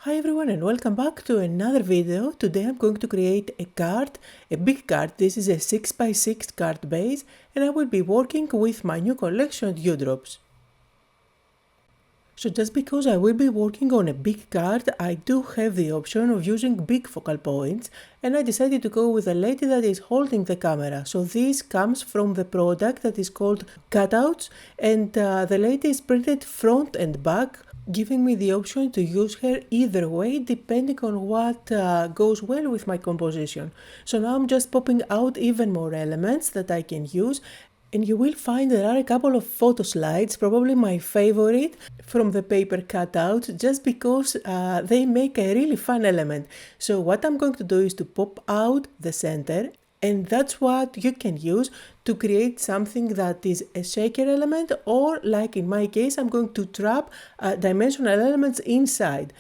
Hi everyone and welcome back to another video. Today I'm going to create a card, a big card. This is a 6x6 card base and I will be working with my new collection Dewdrops. So just because I will be working on a big card, I do have the option of using big focal points and I decided to go with a lady that is holding the camera. So this comes from the product that is called Cutouts and the lady is printed front and back, giving me the option to use her either way depending on what goes well with my composition. So now I'm just popping out even more elements that I can use, and you will find there are a couple of photo slides, probably my favorite from the paper cutout, just because they make a really fun element. So what I'm going to do is to pop out the center, and that's what you can use to create something that is a shaker element, or like in my case, I'm going to trap dimensional elements inside.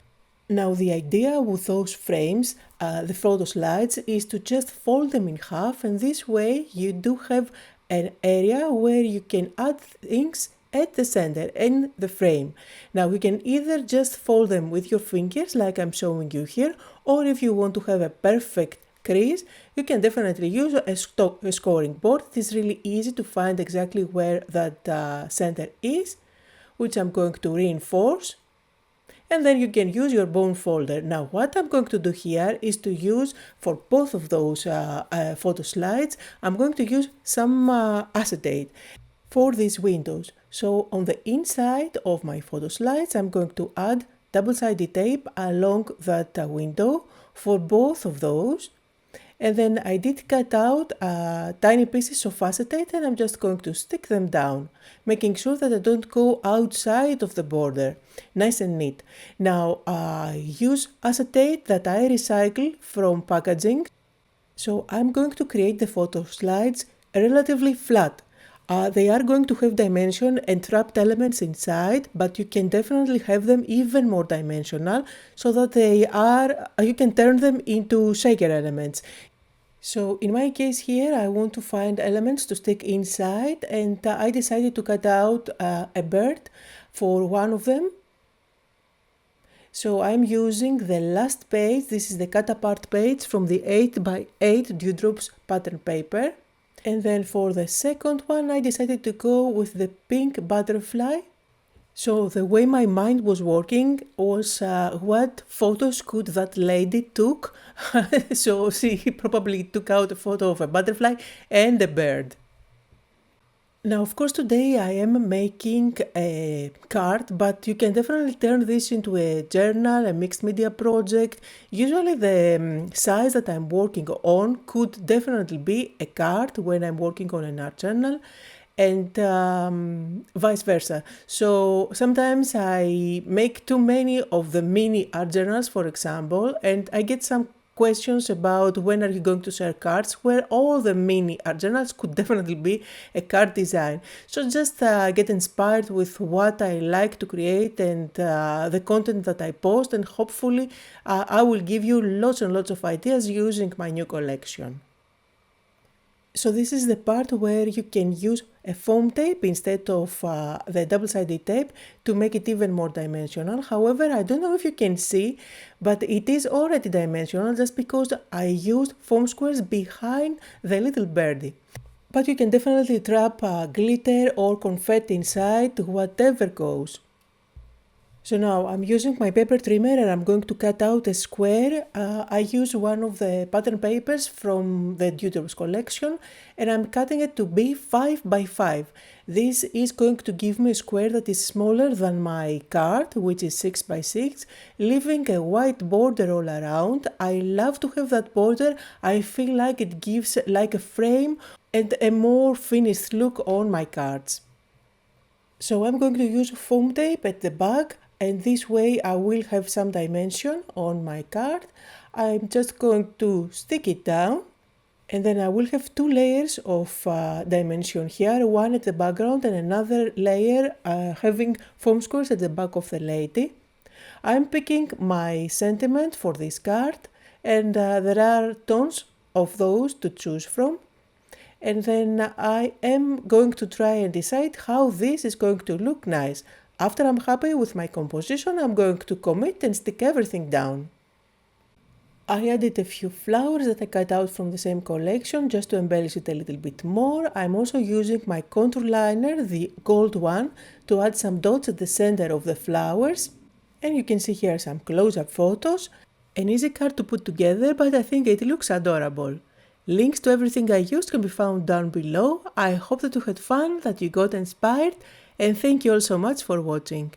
Now the idea with those frames, the photo slides, is to just fold them in half, and this way you do have an area where you can add things at the center in the frame. Now you can either just fold them with your fingers like I'm showing you here, or if you want to have a perfect crease, you can definitely use a scoring board. It is really easy to find exactly where that center is, which I'm going to reinforce. And then you can use your bone folder. Now what I'm going to do here is to use, for both of those photo slides, I'm going to use some acetate for these windows. So on the inside of my photo slides, I'm going to add double-sided tape along that window for both of those. And then I did cut out tiny pieces of acetate and I'm just going to stick them down, making sure that I don't go outside of the border. Nice and neat. Now I use acetate that I recycle from packaging. So I'm going to create the photo slides relatively flat. They are going to have dimension and trapped elements inside, but you can definitely have them even more dimensional so that you can turn them into shaker elements. So in my case here, I want to find elements to stick inside, and I decided to cut out a bird for one of them. So I'm using the last page. This is the cut apart page from the 8x8 Dewdrops pattern paper. And then for the second one, I decided to go with the pink butterfly. So the way my mind was working was what photos could that lady took. So she probably took out a photo of a butterfly and a bird. Now, of course, today I am making a card, but you can definitely turn this into a journal, a mixed media project. Usually the size that I'm working on could definitely be a card when I'm working on an art journal, and vice versa. So sometimes I make too many of the mini art journals, for example, and I get some questions about when are you going to share cards, where all the mini art journals could definitely be a card design. So just get inspired with what I like to create and the content that I post, and hopefully I will give you lots and lots of ideas using my new collection. So this is the part where you can use a foam tape instead of the double-sided tape to make it even more dimensional. However, I don't know if you can see, but it is already dimensional just because I used foam squares behind the little birdie. But you can definitely trap glitter or confetti inside, whatever goes. So now I'm using my paper trimmer and I'm going to cut out a square. I use one of the pattern papers from the Dewdrops collection and I'm cutting it to be 5x5. This is going to give me a square that is smaller than my card, which is 6x6, leaving a white border all around. I love to have that border. I feel like it gives like a frame and a more finished look on my cards. So I'm going to use foam tape at the back, and this way I will have some dimension on my card. I'm just going to stick it down, and then I will have two layers of dimension here, one at the background and another layer having foam squares at the back of the lady. I'm picking my sentiment for this card, and there are tons of those to choose from. And then I am going to try and decide how this is going to look nice. After I'm happy with my composition, I'm going to commit and stick everything down. I added a few flowers that I cut out from the same collection just to embellish it a little bit more. I'm also using my contour liner, the gold one, to add some dots at the center of the flowers. And you can see here some close-up photos. An easy card to put together, but I think it looks adorable. Links to everything I used can be found down below. I hope that you had fun, that you got inspired, and thank you all so much for watching.